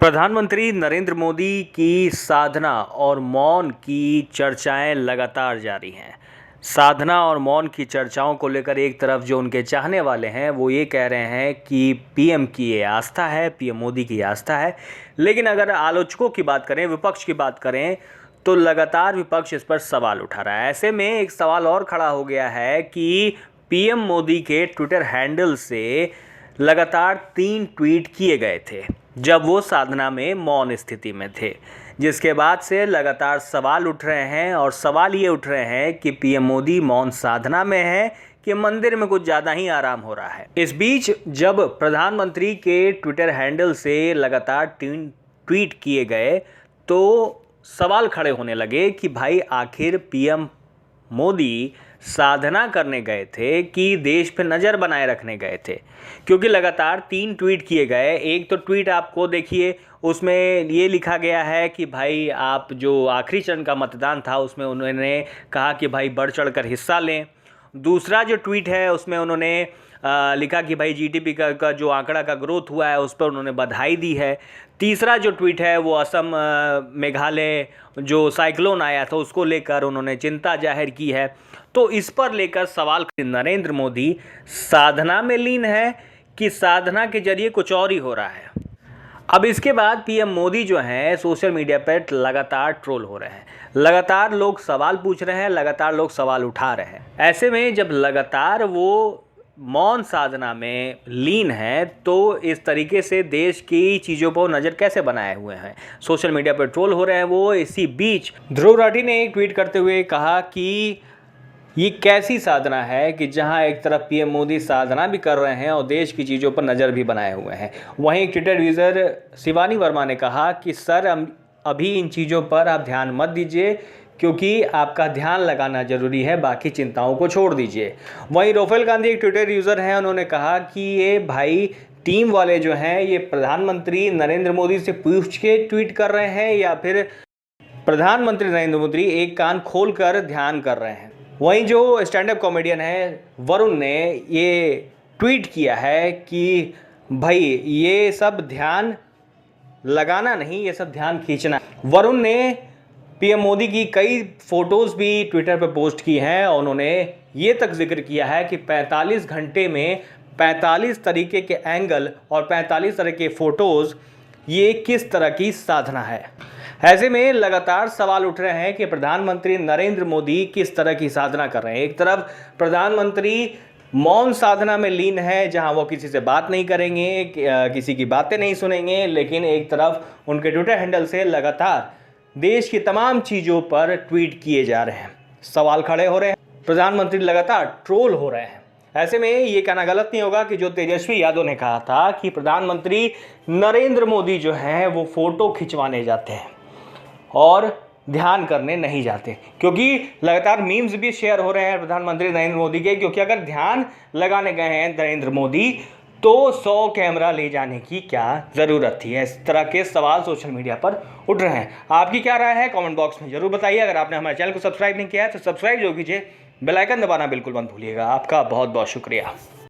प्रधानमंत्री नरेंद्र मोदी की साधना और मौन की चर्चाएं लगातार जारी हैं। साधना और मौन की चर्चाओं को लेकर एक तरफ जो उनके चाहने वाले हैं वो ये कह रहे हैं कि पीएम की ये आस्था है, पीएम मोदी की आस्था है। लेकिन अगर आलोचकों की बात करें, विपक्ष की बात करें, तो लगातार विपक्ष इस पर सवाल उठा रहा है। ऐसे में एक सवाल और खड़ा हो गया है कि पीएम मोदी के ट्विटर हैंडल से लगातार 3 ट्वीट किए गए थे जब वो साधना में मौन स्थिति में थे, जिसके बाद से लगातार सवाल उठ रहे हैं। और सवाल ये उठ रहे हैं कि पीएम मोदी मौन साधना में है कि मंदिर में कुछ ज़्यादा ही आराम हो रहा है। इस बीच जब प्रधानमंत्री के ट्विटर हैंडल से लगातार 3 ट्वीट किए गए तो सवाल खड़े होने लगे कि भाई आखिर पीएम मोदी साधना करने गए थे कि देश पे नज़र बनाए रखने गए थे, क्योंकि लगातार 3 ट्वीट किए गए। एक तो ट्वीट आपको देखिए, उसमें ये लिखा गया है कि भाई आप जो आखिरी चरण का मतदान था उसमें उन्होंने कहा कि भाई बढ़ चढ़ कर हिस्सा लें। दूसरा जो ट्वीट है उसमें उन्होंने लिखा कि भाई जीडीपी का जो आंकड़ा का ग्रोथ हुआ है उस पर उन्होंने बधाई दी है। तीसरा जो ट्वीट है वो असम मेघालय जो साइक्लोन आया था उसको लेकर उन्होंने चिंता जाहिर की है। तो इस पर लेकर सवाल, नरेंद्र मोदी साधना में लीन है कि साधना के जरिए कुछ और ही हो रहा है। अब इसके बाद पीएम मोदी जो हैं सोशल मीडिया पर लगातार ट्रोल हो रहे हैं, लगातार लोग सवाल पूछ रहे हैं, लगातार लोग सवाल उठा रहे हैं। ऐसे में जब लगातार वो मौन साधना में लीन है तो इस तरीके से देश की चीज़ों पर नज़र कैसे बनाए हुए हैं, सोशल मीडिया पर ट्रोल हो रहे हैं वो। इसी बीच ध्रुव राठी ने एक ट्वीट करते हुए कहा कि ये कैसी साधना है कि जहां एक तरफ पीएम मोदी साधना भी कर रहे हैं और देश की चीज़ों पर नज़र भी बनाए हुए हैं। वहीं ट्विटर यूज़र शिवानी वर्मा ने कहा कि सर अभी इन चीज़ों पर आप ध्यान मत दीजिए, क्योंकि आपका ध्यान लगाना जरूरी है, बाकी चिंताओं को छोड़ दीजिए। वहीं रोफेल गांधी एक ट्विटर यूज़र हैं, उन्होंने कहा कि ये भाई टीम वाले जो हैं ये प्रधानमंत्री नरेंद्र मोदी से पूछ के ट्वीट कर रहे हैं या फिर प्रधानमंत्री नरेंद्र मोदी एक कान खोल कर ध्यान कर रहे हैं। वहीं जो स्टैंड अप कॉमेडियन है वरुण ने ये ट्वीट किया है कि भाई ये सब ध्यान लगाना नहीं, ये सब ध्यान खींचना। वरुण ने पीएम मोदी की कई फोटोज़ भी ट्विटर पर पोस्ट की हैं और उन्होंने ये तक जिक्र किया है कि 45 घंटे में 45 तरीके के एंगल और 45 तरह के फ़ोटोज़, ये किस तरह की साधना है। ऐसे में लगातार सवाल उठ रहे हैं कि प्रधानमंत्री नरेंद्र मोदी किस तरह की साधना कर रहे हैं। एक तरफ प्रधानमंत्री मौन साधना में लीन है जहां वो किसी से बात नहीं करेंगे, किसी की बातें नहीं सुनेंगे, लेकिन एक तरफ उनके ट्विटर हैंडल से लगातार देश की तमाम चीज़ों पर ट्वीट किए जा रहे हैं, सवाल खड़े हो रहे हैं, प्रधानमंत्री लगातार ट्रोल हो रहे हैं। ऐसे में ये कहना गलत नहीं होगा कि जो तेजस्वी यादव ने कहा था कि प्रधानमंत्री नरेंद्र मोदी जो हैं वो फ़ोटो खिंचवाने जाते हैं और ध्यान करने नहीं जाते, क्योंकि लगातार मीम्स भी शेयर हो रहे हैं प्रधानमंत्री नरेंद्र मोदी के, क्योंकि अगर ध्यान लगाने गए हैं नरेंद्र मोदी तो 100 कैमरा ले जाने की क्या ज़रूरत थी। इस तरह के सवाल सोशल मीडिया पर उठ रहे हैं। आपकी क्या राय है कमेंट बॉक्स में ज़रूर बताइए। अगर आपने हमारे चैनल को सब्सक्राइब नहीं किया है तो सब्सक्राइब जरूर कीजिए, बेल आइकन दबाना बिल्कुल मत भूलिएगा। आपका बहुत बहुत शुक्रिया।